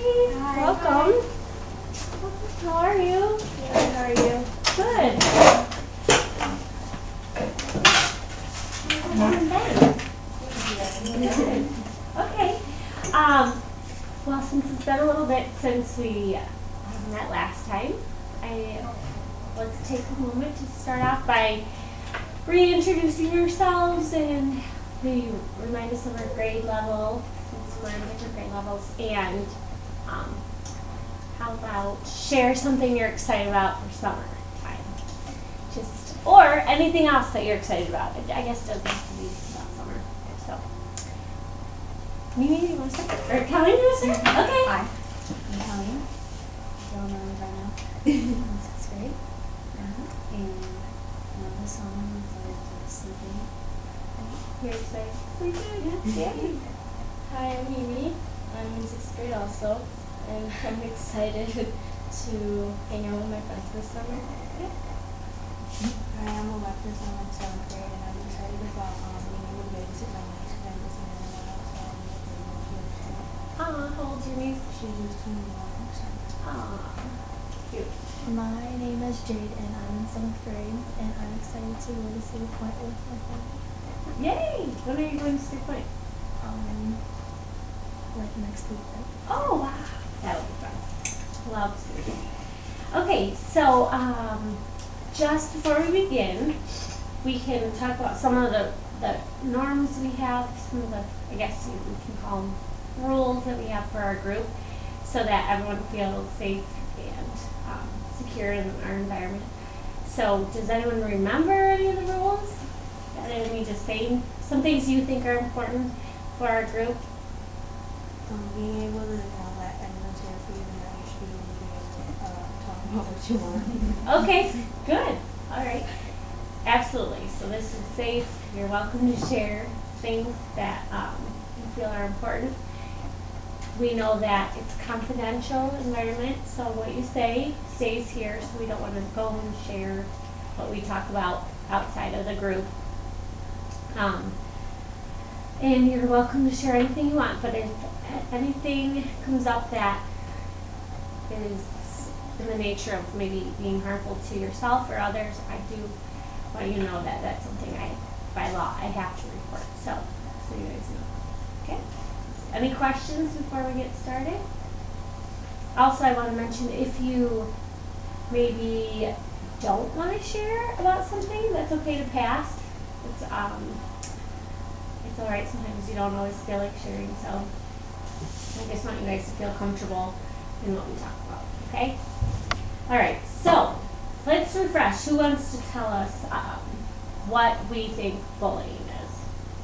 Hi. Welcome. How are you? Good, how are you? Good. Good. Okay. Well, since it's been a little bit since we met last time, let's take a moment to start off by reintroducing yourselves and maybe remind us of our grade level, since we're in different grade levels, and how about share something you're excited about for summer time? Or anything else that you're excited about. I guess it doesn't have to be about summer. So, Mimi, you want to start? Or Kelly, you want to start? Okay. Hi, I'm Kelly. You all know me by now. I'm 6th grade. And this summer I'm excited to sleeping. You're excited to sleep in? Yeah. Hi, I'm Mimi. I'm in 6th grade also, and I'm excited to hang out with my friends this summer. Hi, I'm Alexis. I'm in 7th grade, and I'm excited about being able to babysit my niece because I haven't seen her in a while, so I'm really excited. How old's your niece? She's just 21, so. Cute. My name is Jade and I'm in 7th grade and I'm excited to go to Cedar Point with my family. Yay! When are you going to Cedar Point? Like next week. Oh, wow. That would be fun. Love Cedar Point. Okay, so just before we begin, we can talk about some of the norms we have, some of the, I guess we can call them rules that we have for our group, so that everyone feels safe and secure in our environment. So does anyone remember any of the rules? Let me just say some things you think are important for our group. Being able to let anyone's here for you and that you should be able to talk about what you want. Okay, good. All right. Absolutely. So this is safe. You're welcome to share things that you feel are important. We know that it's confidential environment, so what you say stays here, so we don't want to go and share what we talk about outside of the group. And you're welcome to share anything you want, but if anything comes up that is in the nature of maybe being harmful to yourself or others, I do want you to know that that's something by law, I have to report, so you guys know. Okay? Any questions before we get started? Also, I want to mention if you maybe don't want to share about something, that's okay to pass. It's all right. Sometimes you don't always feel like sharing, so I just want you guys to feel comfortable in what we talk about. Okay? All right. So let's refresh. Who wants to tell us what we think bullying is?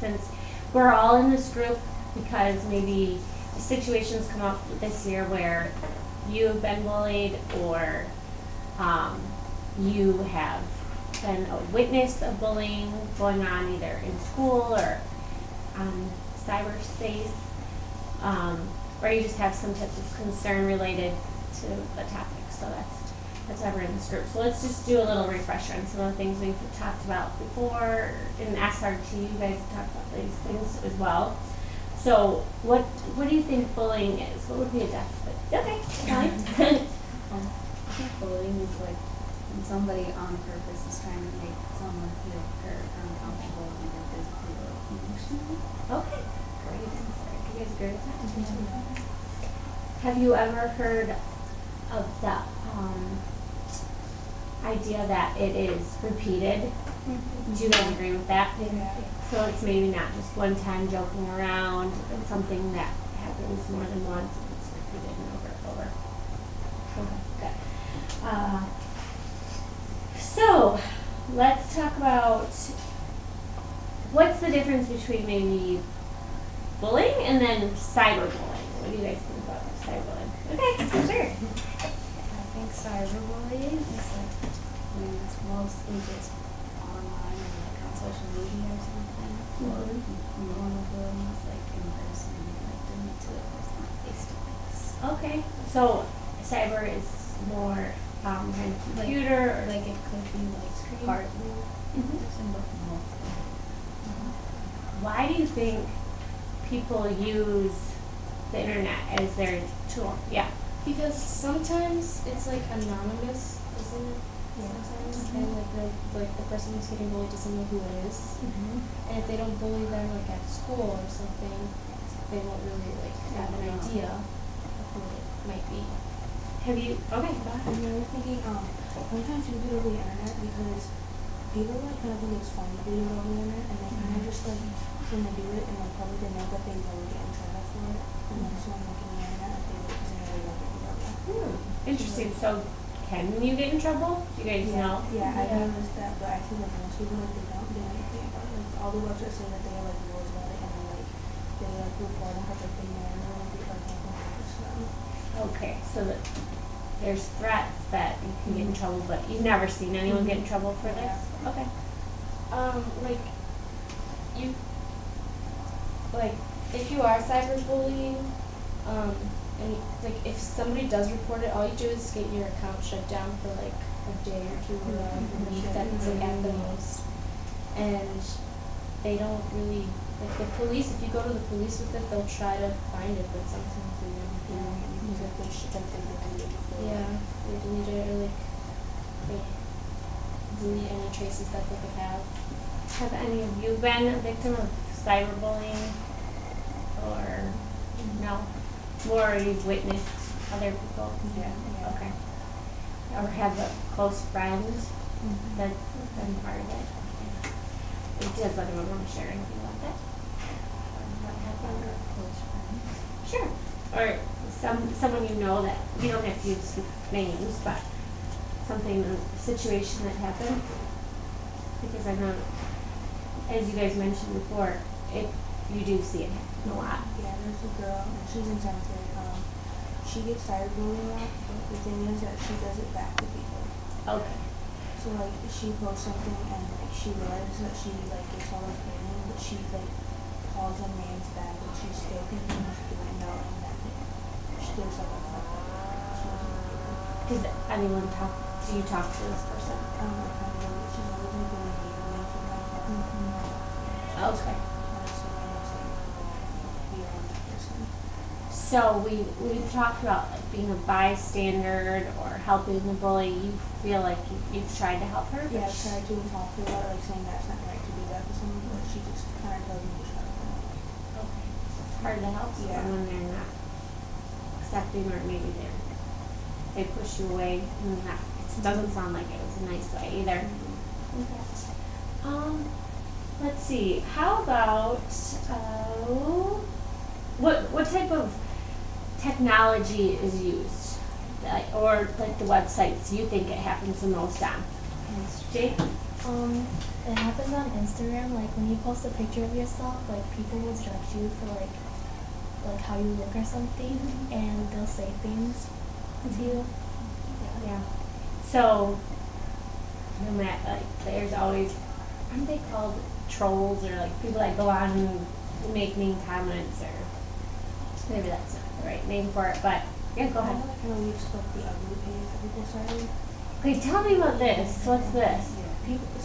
Since we're all in this group, because maybe situations come up this year where you've been bullied or you have been a witness of bullying going on either in school or on cyberspace, or you just have some type of concern related to the topic. So that's why we're in this group. So let's just do a little refresher on some of the things we've talked about before. In SRT, you guys have talked about these things as well. So what do you think bullying is? What would be a definition? Okay, fine. I think bullying is like when somebody on purpose is trying to make someone feel hurt or uncomfortable either physically or emotionally. Okay, great answer. You guys agree with that? Have you ever heard of the idea that it is repeated? Do you guys agree with that? Yeah. So it's maybe not just one time joking around, it's something that happens more than once and it's repeated and over and over. Okay, good. So let's talk about what's the difference between maybe bullying and then cyberbullying. What do you guys think about cyberbullying? Okay, sure. I think cyberbullying is like when it's mostly just online or like on social media or something. Or normal bullying is like in person, like doing it to the person face to face. Okay, so cyber is more kind of computer or Like it could be like screen. partly Mhm. person, but mostly. Why do you think people use the internet as their tool. Yeah. Because sometimes it's like anonymous, isn't it? Sometimes, and like the person who's getting bullied doesn't know who it is. And if they don't bully them like at school or something, they won't really like have an idea of who it might be. Have you? Okay, go ahead. And I was thinking, sometimes you do it over the internet because people like kind of think it's funny to do it over the internet, and they kind of just like when they do it in like public, they know that they will get in trouble for it, and then so like on the internet, like they do it because they know they won't get in trouble. Interesting. So, can you get in trouble? Do you guys know? Yeah, I noticed that, but I feel like most people like they don't do anything about it. Like all the websites say that they have like rules about it, and then like they like report them, but like they never get like anything happens to them. Okay, so that there's threats that you can get in trouble, but you've never seen anyone get in trouble for this? Okay. Like you, like if you are cyberbullying, and like if somebody does report it, all you do is get your account shut down for like a day or two or a week. That's like at the most, and they don't really like the police. If you go to the police with it, they'll try to find it, but sometimes they won't. Because like they should like they delete it before. Yeah, they delete it or like they delete any traces that they could have. Have any of you been a victim of cyberbullying? Or no? Or you've witnessed other people? Yeah. Okay. Or have a close friend that's been part of it? Does anyone want to share anything about that? Or what happened? Or close friends? Sure. Or someone you know that, you don't have to use names, but something, a situation that happened? Because I know, as you guys mentioned before, you do see it happen a lot. Yeah, there's a girl, and she's in 10th grade. She gets cyberbullied a lot, but the thing is that she does it back to people. Okay. So like, she posts something and like she realizes that she like gets all this training, but she like calls a man's back and she's still continuing to do it knowing that she does something like that. She doesn't do it. Does anyone do you talk to this person? I kind of know that she's always like doing hater and sometimes like Okay. honestly, I know saying like be around that person. So we talked about like being a bystander or helping the bully. You feel like you've tried to help her? Yeah, I've tried to talk to her about it, like saying that's not right to do that to someone, but she just kind of tells me to shut up. Okay. It's hard to help someone Yeah. when they're not accepting, or maybe they push you away. And that it doesn't sound like it was a nice way either. Okay. Let's see. How about what type of technology is used, or like the websites you think it happens the most on? Jake? It happens on Instagram, like when you post a picture of yourself, like people will judge you for like how you look or something, and they'll say things to you. Yeah. So, no matter, like, there's always, aren't they called trolls, or like people that go on and make mean comments, or maybe that's not the right name for it, but yeah, go I ahead. like how we just like the ugly page that people started. Okay, tell me about this. What's this?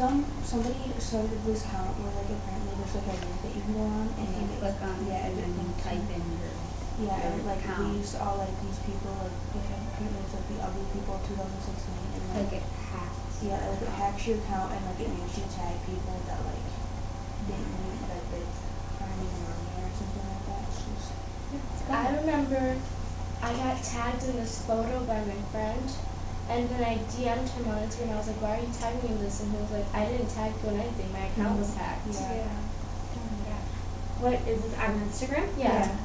Somebody started this account where like apparently there's like a link that you can go on and You click on it yeah, and then you type in your and like account. these all like these people like apparently it's like the ugly people of 2016 and like it hacks. yeah, like it hacks your account and like it makes you tag people that like didn't mean that they aren't even on there or something like that. It's just I remember I got tagged in this photo by my friend, and then I DM'd him on Instagram. I was like, "Why are you tagging me in this?" And he was like, "I didn't tag you in anything. My account was hacked." yeah. What is this on Instagram? Yeah.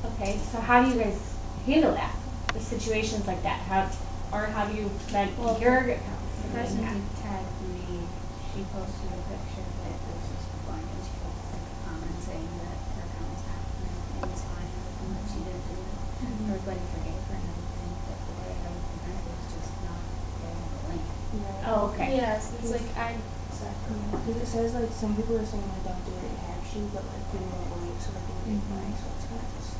Okay, so how do you guys handle that? The situations like that? How do you prevent your account The from person being who hacked? tagged me, she posted a picture that was just blank, and she posted a comment saying that her account was hacked and everything was fine, everything that she did do. Everybody forgave her and everything, but the way I would prevent it was just not getting the link. Oh, okay. Yes, it's like sorry. Because it says like some people are saying like don't do it, it hacks you, but like people won't believe so like they won't buy, so it's kind of just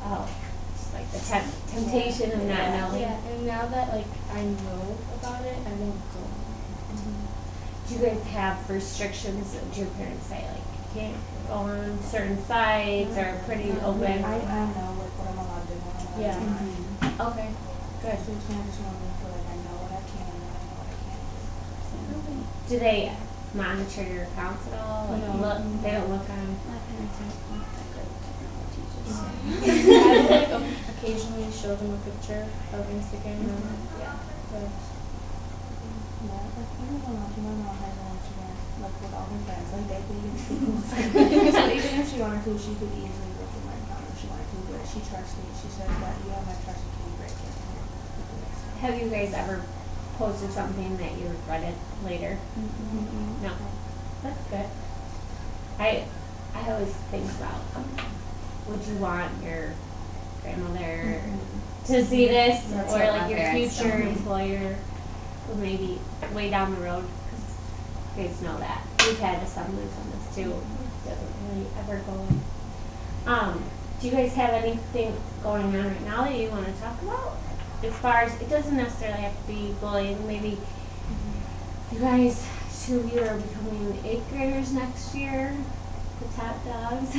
Oh, just like the temptation of not knowing. Yeah, and now that like I know about it, I won't go. Do you guys have restrictions? Do your parents say like you can't go on certain sites or pretty open? I know like what I'm allowed to do, what I'm allowed Yeah. to do. Okay, good. So it's kind of just one of those where like I know what I can and I know what I can't do. Do they monitor your accounts at all? Like, No. look, they don't look on. My parents are not that good with technology, just so. I would like occasionally show them a picture of Instagram. Yeah. But Yeah, like even when my mom has an Instagram, like with all her friends, like they think it's cool. So even if she wanted to, she could easily look at my account if she wanted to, but she trusts me. She says that you have my trust, you can break it. Have you guys ever posted something that you regretted later? No. That's good. I always think about, would you want your grandmother to see this, That's or what like my your parents future tell me. employer, or maybe way down the road, because you guys know that. We've had a semblance on this too. It doesn't really ever go. Do you guys have anything going on right now that you want to talk about? As far as, it doesn't necessarily have to be bullying, maybe you guys, 2 of you are becoming 8th graders next year, the top dogs.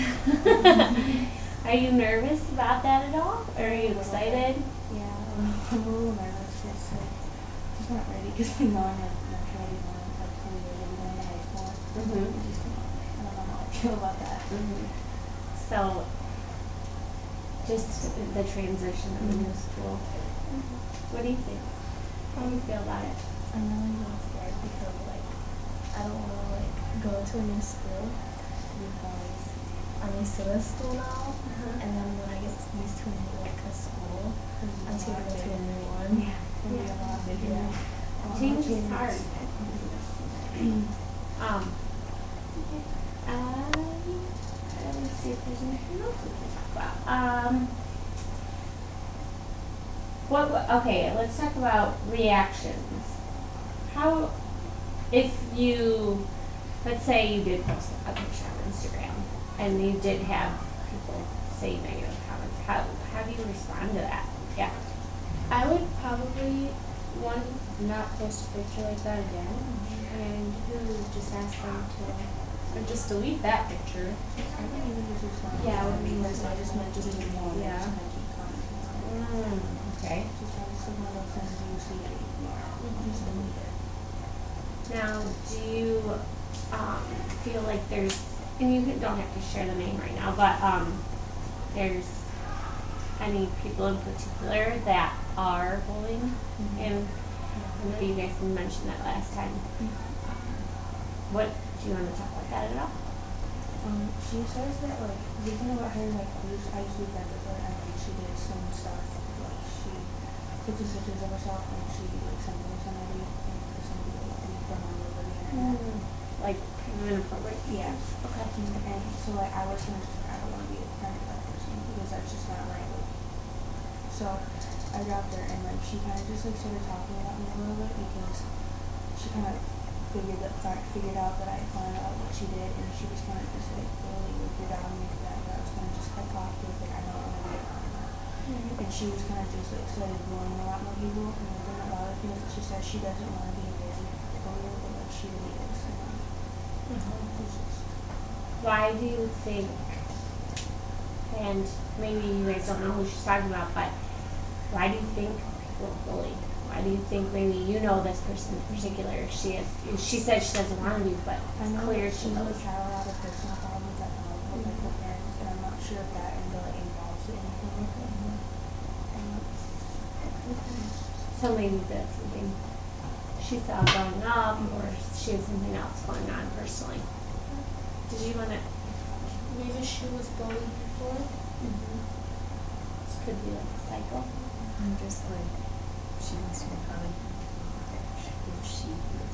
Are you nervous about that at all? Or are you excited? Yeah, I'm a little nervous. Just like, just not ready because I know I'm like not ready for like 20 years of going to high school. Mhm. Just, I don't know how I feel about that. So, just the transition of the new school. What do you think? How do you feel about it? I'm really scared because like I don't want to like go to a new school because I'm used to this school now, and then when I get used to a new like a school, I'm just gonna go to a new one. Yeah, it's gonna be a lot bigger. Change is hard. Let me see if there's anything else we can talk about. Okay, let's talk about reactions. How, if you, let's say you did post a picture on Instagram and you did have people say negative comments, how do you respond to that? Yeah. I would probably not post a picture like that again, and just ask them to, or just delete that picture. I think even if it's not. Yeah, I would be because I just meant to do more. Yeah. Just gonna keep commenting on it. Okay. Just like some of those things you see it ignore. Just delete it. Now, do you feel like there's, and you don't have to share the name right now, but there's any people in particular that are bullying? And I know you guys mentioned that last time. What, do you want to talk about that at all? She says that like the thing about her like I used to be friends with her and like she did some stuff like she took some pictures of herself and she like sent them to somebody and for somebody to like delete them all over the internet. Like, kind of inappropriate? Yeah. Okay. And so like I was kind of just like I don't want to be a friend with that person because that's just not right. So I dropped her and like she kind of just like started talking about me a little bit because she kind of figured out that I found out what she did and she was kind of just like really weirded out on me for that. But I was kind of just cut off because like I don't want to be around her. And she was kind of just like started bullying a lot more people and the thing about it is she says she doesn't want to be a bully, but like she really is. And it's just Why do you think, and maybe you guys don't know who she's talking about, but why do you think people bully? Why do you think maybe you know this person in particular? She said she doesn't want to be, but I it's know clear that she she's knows. like had a lot of personal problems at home with like her parents, and I'm not sure if that like involves anything with it. So maybe that's something she saw growing up, or she has something else going on personally. Did you want to? Maybe she was bullied before. This could be like a cycle. I'm just like, she wants to be probably if she would.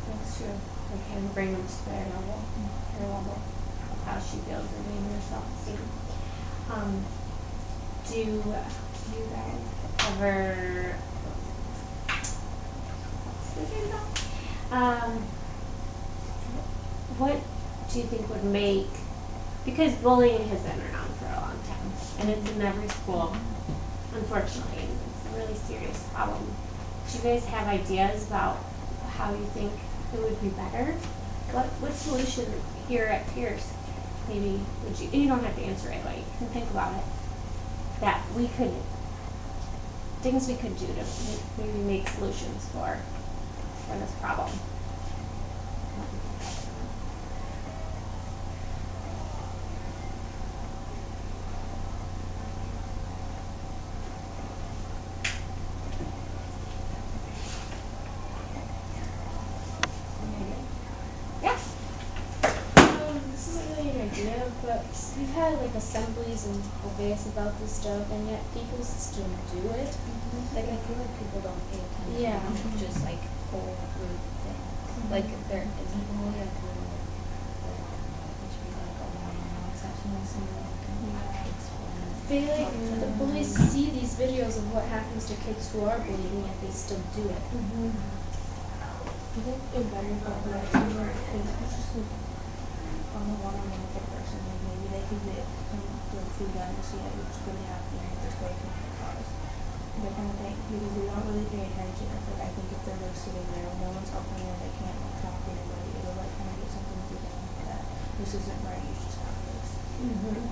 That's true. They can bring them to their level, of how she feels or being her self-esteem. Do you guys ever? What do you think would make? Because bullying has been around for a long time, and it's in every school, unfortunately, and it's a really serious problem. Do you guys have ideas about how you think it would be better, what solution here at Pierce maybe would you, and you don't have to answer it, but you can think about it, that we could, things we could do to maybe make solutions for this problem. Yes. This isn't really an idea, but we've had like assemblies and debates about this stuff, and yet people still do it. Like, I feel like people don't pay attention. Yeah. To just like whole group things. Like, if there isn't really a group, it should be like a one-on-one session or something. They like the bullies see these videos of what happens to kids who are bullied, and yet they still do it. I think it's better if like that too, where it's just like on the one-on-one with the person, like maybe they could get some like food done to see like what's really happening with this way can cause. That kind of thing, because we don't really pay attention. It's like I think if they're like sitting there and no one's helping them, they can't like talk to anybody, it'll like kind of get something through them that this isn't right, you should stop this.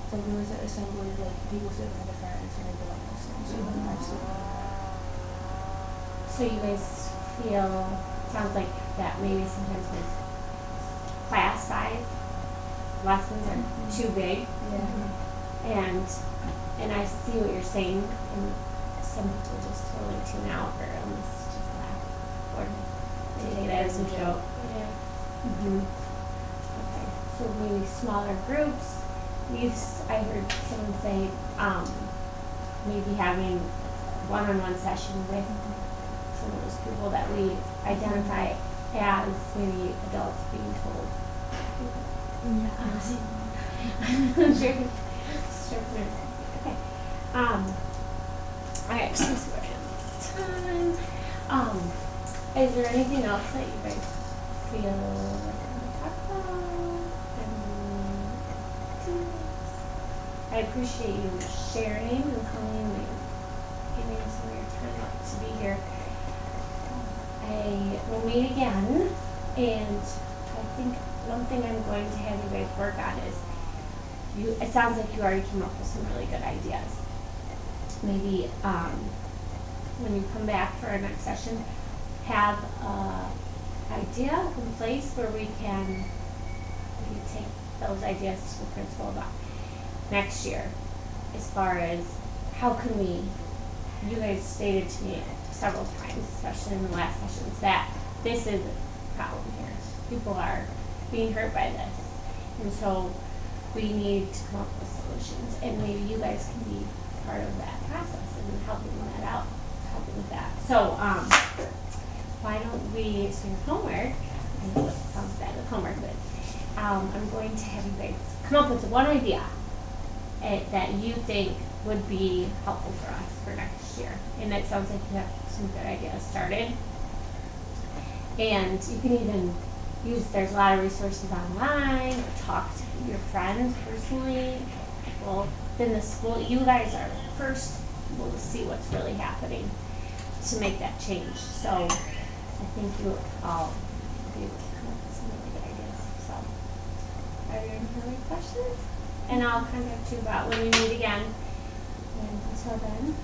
So there was an assembly, like people sitting with their friends and they were like listening, so I see. So you guys feel, sounds like that maybe sometimes with class size, lessons are too big, and I see what you're saying, and some people just totally tune out or almost just laugh or take it as a joke. Yeah. Okay, so maybe smaller groups. I heard someone say maybe having one-on-one session with some of those people that we identify as maybe adults being told. Sure. Okay. Alright, so we're at time. Is there anything else that you guys feel like I want to talk about? I appreciate you sharing and coming and giving some of your time to be here. I will meet again, and I think one thing I'm going to have you guys work on is it sounds like you already came up with some really good ideas. Maybe when you come back for our next session, have an idea in place where we can maybe take those ideas to the principal about next year, as far as how can we, you guys stated to me several times, especially in the last sessions, that this is a problem here. People are being hurt by this. And so we need to come up with solutions, and maybe you guys can be part of that process and helping with that. So why don't we, so your homework, I know it sounds bad with homework, but I'm going to have you guys come up with one idea that you think would be helpful for us for next year. And it sounds like you have some good ideas started. And you can even there's a lot of resources online, or talk to your friends personally. Well, then the school, you guys are first able to see what's really happening to make that change. So I think you all be able to come up with some really good ideas. So are there any further questions? And I'll contact you about when we meet again. And until then,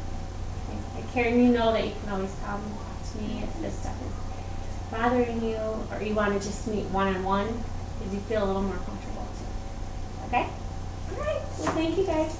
Karen, you know that you can always come to me if this stuff is bothering you, or you want to just meet one-on-one, because you feel a little more comfortable too. Okay? All right. Well, thank you guys.